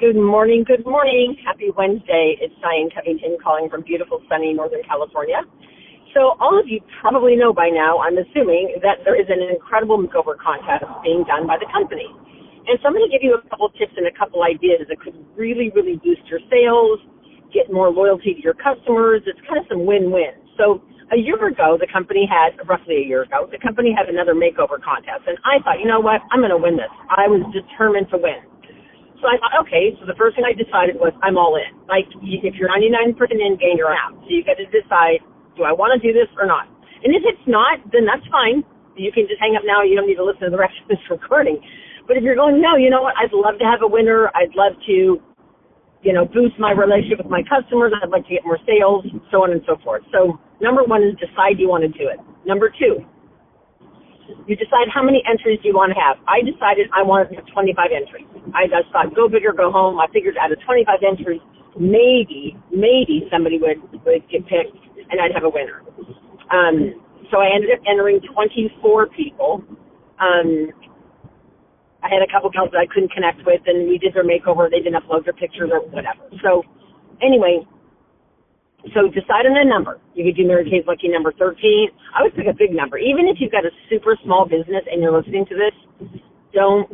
Good morning, good morning. Happy Wednesday. It's Diane Covington calling from beautiful, sunny Northern California. So all of you probably know by now, I'm assuming, that there is an incredible makeover contest being done by the company. And so I'm going to give you a couple tips and a couple ideas that could really, really boost your sales, get more loyalty to your customers. It's kind of some win-win. So roughly a year ago, the company had another makeover contest. And I thought, you know what, I'm going to win this. I was determined to win. So I thought, okay, so the first thing I decided was I'm all in. Like, if you're 99% in, gain, you're out. So you got to decide, do I want to do this or not? And if it's not, then that's fine. You can just hang up now. You don't need to listen to the rest of this recording. But if you're going, no, you know what, I'd love to have a winner. I'd love to, boost my relationship with my customers. I'd like to get more sales, so on and so forth. So number one is decide you want to do it. Number two, you decide how many entries you want to have. I decided I wanted to have 25 entries. I just thought, go big or go home. I figured out of 25 entries, maybe somebody would get picked and I'd have a winner. So I ended up entering 24 people. I had a couple girls that I couldn't connect with, and we did their makeover. They didn't upload their pictures or whatever. So anyway, decide on a number. You could do Mary Kay's lucky number 13. I would pick a big number. Even if you've got a super small business and you're listening to this, don't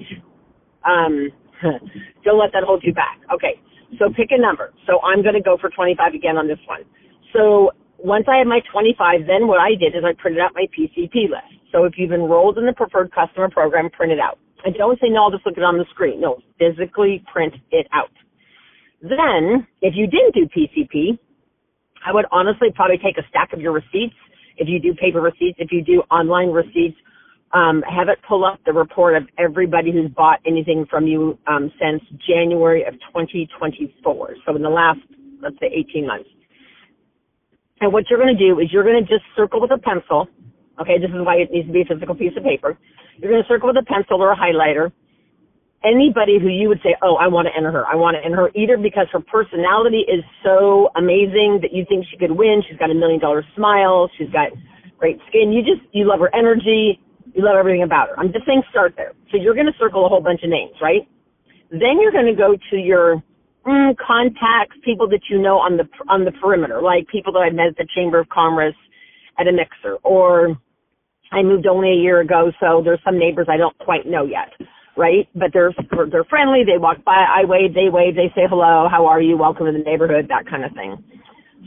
let that hold you back. Okay, so pick a number. So I'm going to go for 25 again on this one. So once I had my 25, then what I did is I printed out my PCP list. So if you've enrolled in the Preferred Customer Program, print it out. And don't say, no, I'll just look it on the screen. No, physically print it out. Then, if you didn't do PCP, I would honestly probably take a stack of your receipts. If you do paper receipts, if you do online receipts, have it pull up the report of everybody who's bought anything from you since January of 2024. So in the last, let's say, 18 months. And what you're going to do is you're going to just circle with a pencil. Okay, this is why it needs to be a physical piece of paper. You're going to circle with a pencil or a highlighter anybody who you would say, oh, I want to enter her. I want to enter her either because her personality is so amazing that you think she could win. She's got $1 million smile. She's got great skin. You love her energy. You love everything about her. I'm just saying start there. So you're going to circle a whole bunch of names, right? Then you're going to go to your contacts, people that you know on the perimeter, like people that I met at the Chamber of Commerce at a mixer, or I moved only a year ago, so there's some neighbors I don't quite know yet, right? But they're friendly. They walk by, I wave, they say hello, how are you, welcome to the neighborhood, that kind of thing.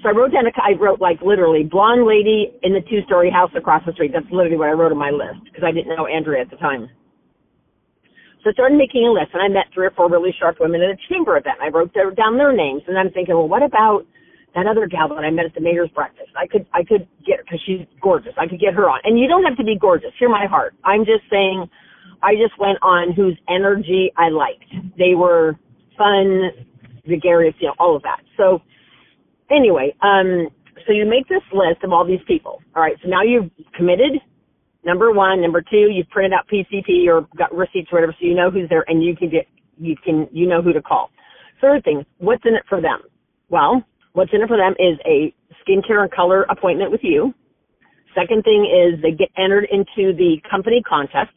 So I wrote like literally blonde lady in the 2-story house across the street. That's literally what I wrote on my list because I didn't know Andrea at the time. So I started making a list, and I met 3 or 4 really sharp women at a chamber event. I wrote down their names, and I'm thinking, well, what about that other gal that I met at the mayor's breakfast? I could get her because she's gorgeous. I could get her on. And you don't have to be gorgeous. Hear my heart. I'm just saying I just went on whose energy I liked. They were fun, gregarious, all of that. So anyway, so you make this list of all these people. All right, so now you've committed, number one. Number two, you've printed out PCP or got receipts or whatever, so you know who's there and you know who to call. Third thing, what's in it for them? Well, what's in it for them is a skincare and color appointment with you. Second thing is they get entered into the company contest.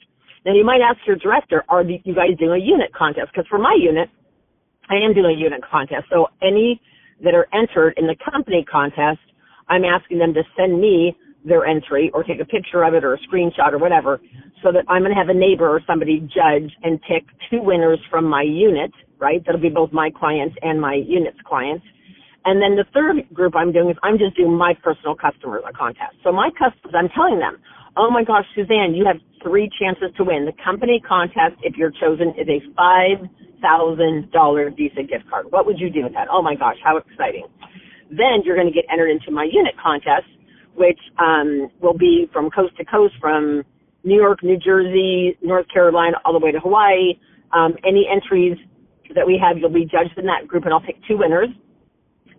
Now, you might ask your director, are you guys doing a unit contest? Because for my unit, I am doing a unit contest. So any that are entered in the company contest, I'm asking them to send me their entry or take a picture of it or a screenshot or whatever so that I'm going to have a neighbor or somebody judge and pick 2 winners from my unit, right? That'll be both my clients and my unit's clients. And then the third group I'm doing is I'm just doing my personal customer contest. So my customers, I'm telling them, oh my gosh, Suzanne, you have 3 chances to win. The company contest, if you're chosen, is a $5,000 Visa gift card. What would you do with that? Oh my gosh, how exciting. Then you're going to get entered into my unit contest, which will be from coast to coast, from New York, New Jersey, North Carolina, all the way to Hawaii. Any entries that we have, you'll be judged in that group, and I'll pick 2 winners.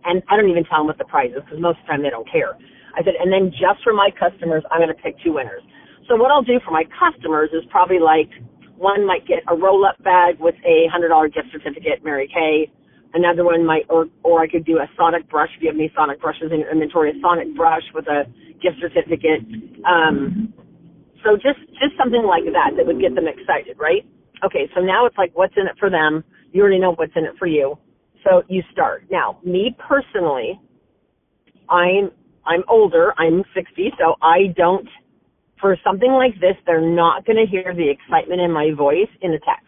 And I don't even tell them what the prize is because most of the time they don't care. I said, and then just for my customers, I'm going to pick 2 winners. So what I'll do for my customers is probably like one might get a roll-up bag with a $100 gift certificate, Mary Kay. Another one might, or I could do a sonic brush if you have any sonic brushes in your inventory, a sonic brush with a gift certificate. So just something like that would get them excited, right? Okay, so now it's like what's in it for them. You already know what's in it for you. So you start. Now, me personally, I'm older. I'm 60, so I don't, for something like this, they're not going to hear the excitement in my voice in the text.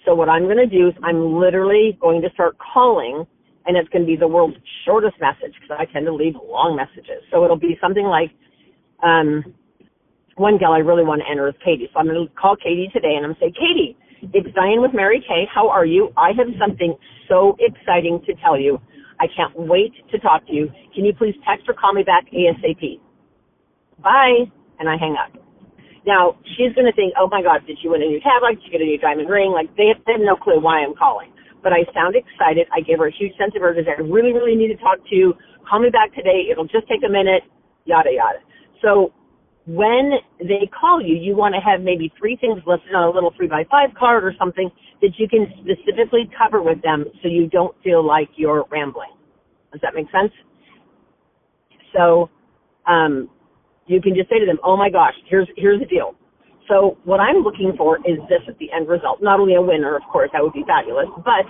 So what I'm going to do is I'm literally going to start calling, and it's going to be the world's shortest message because I tend to leave long messages. So it'll be something like, one gal I really want to enter is Katie. So I'm going to call Katie today, and I'm going to say, Katie, it's Diane with Mary Kay. How are you? I have something so exciting to tell you. I can't wait to talk to you. Can you please text or call me back ASAP? Bye. And I hang up. Now, she's going to think, oh, my God, did you win a new tablet? Did you get a new diamond ring? Like, they have no clue why I'm calling. But I sound excited. I gave her a huge sense of urgency. I really, really need to talk to you. Call me back today. It'll just take a minute, yada, yada. So when they call you, you want to have maybe 3 things listed on a little 3x5 card or something that you can specifically cover with them so you don't feel like you're rambling. Does that make sense? So you can just say to them, oh, my gosh, here's the deal. So what I'm looking for is this at the end result. Not only a winner, of course, that would be fabulous, but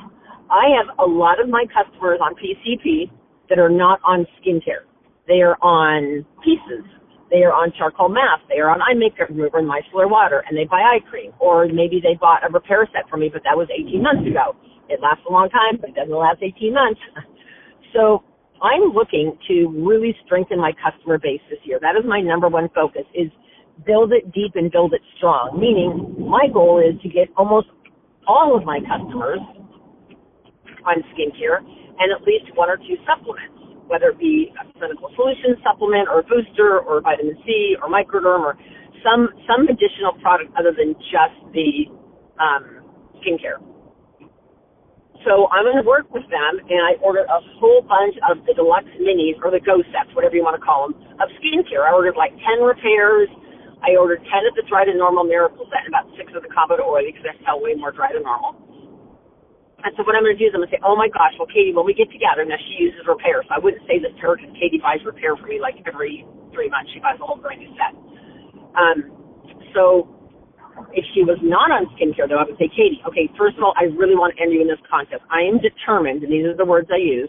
I have a lot of my customers on PCP that are not on skincare. They are on pieces. They are on charcoal mask. They are on eye makeup remover and micellar water, and they buy eye cream. Or maybe they bought a repair set from me, but that was 18 months ago. It lasts a long time, but it doesn't last 18 months. So I'm looking to really strengthen my customer base this year. That is my number one focus, is build it deep and build it strong, meaning my goal is to get almost all of my customers on skincare and at least 1 or 2 supplements, whether it be a clinical solution supplement or a booster or vitamin C or microderm or some additional product other than just the skincare. So I'm going to work with them, and I ordered a whole bunch of the deluxe minis, or the Go sets, whatever you want to call them, of skincare. I ordered like 10 repairs. I ordered 10 of the Dry to Normal Miracle set and about 6 of the Combo to Oily because I sell way more Dry to Normal. And so what I'm going to do is I'm going to say, oh, my gosh, well, Katie, when we get together, now she uses repair, so I wouldn't say this to her because Katie buys repair for me like every 3 months. She buys a whole brand new set. So if she was not on skincare, though, I would say, Katie, okay, first of all, I really want to enter you in this contest. I am determined, and these are the words I use,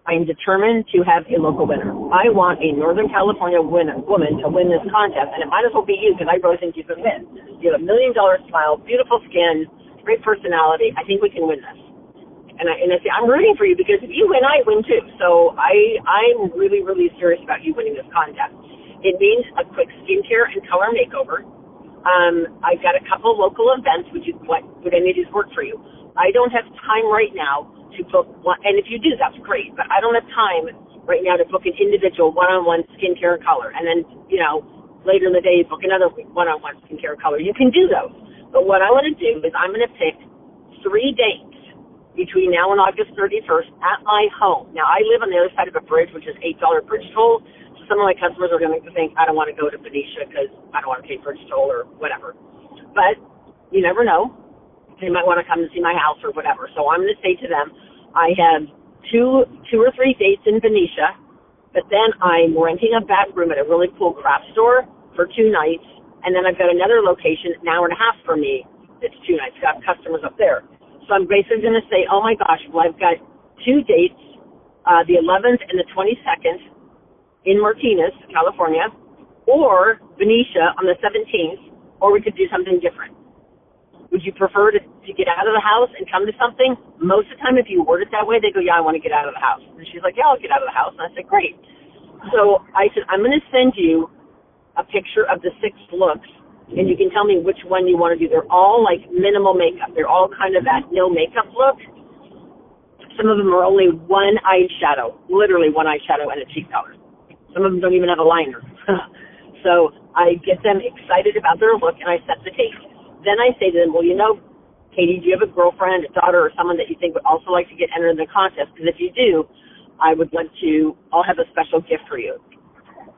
I am determined to have a local winner. I want a Northern California woman to win this contest, and it might as well be you because I really think you can win. You have a $1 million smile, beautiful skin, great personality. I think we can win this. And I say, I'm rooting for you because if you win, I win too. So I'm really, really serious about you winning this contest. It means a quick skincare and color makeover. I've got a couple local events. Would any of these work for you? I don't have time right now to book one, and if you do, that's great, but I don't have time right now to book an individual one-on-one skincare and color, and then, later in the day, book another one-on-one skincare and color. You can do those, but what I want to do is I'm going to pick 3 dates between now and August 31st at my home. Now, I live on the other side of a bridge, which is $8 bridge toll, so some of my customers are going to think, I don't want to go to Benicia because I don't want to pay bridge toll or whatever, but you never know. They might want to come and see my house or whatever. So I'm going to say to them, I have two or 3 dates in Benicia, but then I'm renting a back room at a really cool craft store for 2 nights, and then I've got another location an hour and a half from me that's 2 nights. Got customers up there. So I'm basically going to say, oh, my gosh, well, I've got 2 dates, the 11th and the 22nd in Martinez, California, or Benicia on the 17th, or we could do something different. Would you prefer to get out of the house and come to something? Most of the time, if you word it that way, they go, yeah, I want to get out of the house. And she's like, yeah, I'll get out of the house. And I said, great. So I said, I'm going to send you a picture of the 6 looks, and you can tell me which one you want to do. They're all like minimal makeup. They're all kind of that no makeup look. Some of them are only 1 eyeshadow, literally 1 eyeshadow and a cheek color. Some of them don't even have a liner. So I get them excited about their look, and I set the date. Then I say to them, well, Katie, do you have a girlfriend, a daughter, or someone that you think would also like to get entered in the contest? Because if you do, I'll have a special gift for you.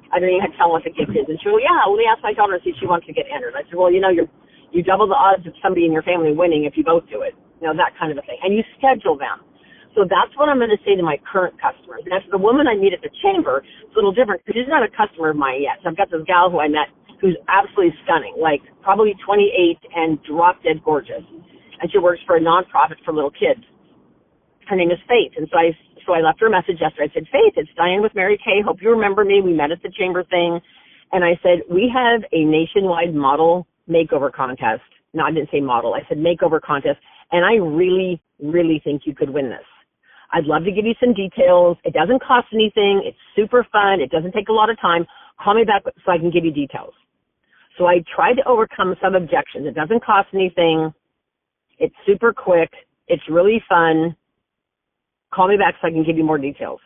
I don't even have to tell them what the gift is. And she goes, yeah, let me ask my daughter to see if she wants to get entered. I said, well, you double the odds of somebody in your family winning if you both do it. That kind of a thing. And you schedule them. So that's what I'm going to say to my current customers. And as for the woman I meet at the chamber, it's a little different because she's not a customer of mine yet. So I've got this gal who I met who's absolutely stunning, like probably 28 and drop dead gorgeous. and she works for a nonprofit for little kids. Her name is Faith. And so I left her a message yesterday. I said, Faith, it's Diane with Mary Kay. Hope you remember me. We met at the chamber thing. And I said, we have a nationwide model makeover contest. No, I didn't say model. I said makeover contest. And I really, really think you could win this. I'd love to give you some details. It doesn't cost anything. It's super fun. It doesn't take a lot of time. Call me back so I can give you details. So I tried to overcome some objections. It doesn't cost anything. It's super quick. It's really fun. Call me back so I can give you more details.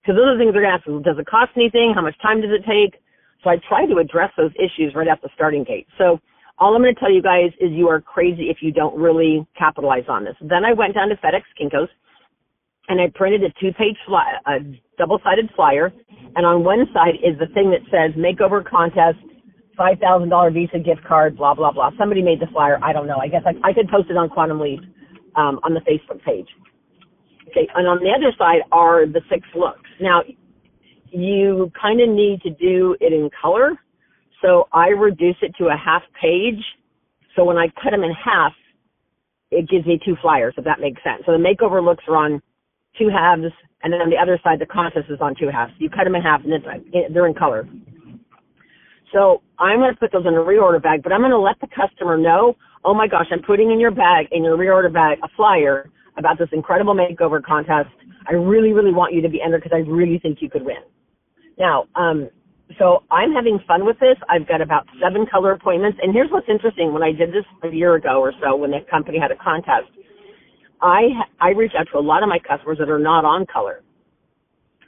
Because those are the things they're going to ask. Does it cost anything? How much time does it take? So I tried to address those issues right at the starting gate. So all I'm going to tell you guys is you are crazy if you don't really capitalize on this. Then I went down to FedEx Kinko's, and I printed a 2-page a double-sided flyer. And on one side is the thing that says Makeover Contest, $5,000 Visa gift card, blah, blah, blah. Somebody made the flyer. I don't know. I guess I could post it on Quantum Leaf on the Facebook page. Okay, and on the other side are the 6 looks. Now, you kind of need to do it in color, so I reduce it to a half page. So when I cut them in half, it gives me 2 flyers, if that makes sense. So the makeover looks are on 2 halves, and then on the other side, the contest is on 2 halves. You cut them in half, and they're in color. So I'm going to put those in a reorder bag, but I'm going to let the customer know, oh my gosh, I'm putting in your reorder bag, a flyer about this incredible makeover contest. I really, really want you to be entered because I really think you could win. Now, so I'm having fun with this. I've got about 7 color appointments. And here's what's interesting. When I did this a year ago or so, when the company had a contest, I reached out to a lot of my customers that are not on color.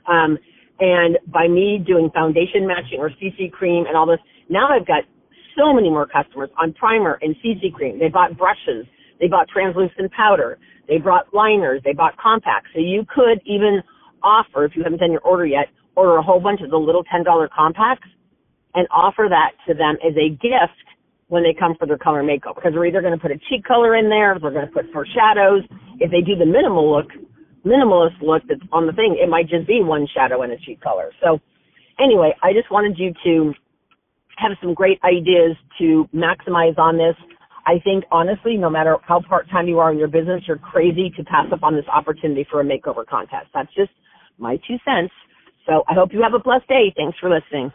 And by me doing foundation matching or CC cream and all this, now I've got so many more customers on primer and CC cream. They bought brushes. They bought translucent powder. They brought liners. They bought compacts. So you could even offer, if you haven't done your order yet, order a whole bunch of the little $10 compacts and offer that to them as a gift when they come for their color makeover. Because they're either going to put a cheek color in there, or they're going to put foreshadows. If they do the minimalist look that's on the thing, it might just be one shadow and a cheek color. So anyway, I just wanted you to have some great ideas to maximize on this. I think, honestly, no matter how part-time you are in your business, you're crazy to pass up on this opportunity for a makeover contest. That's just my 2 cents. So I hope you have a blessed day. Thanks for listening.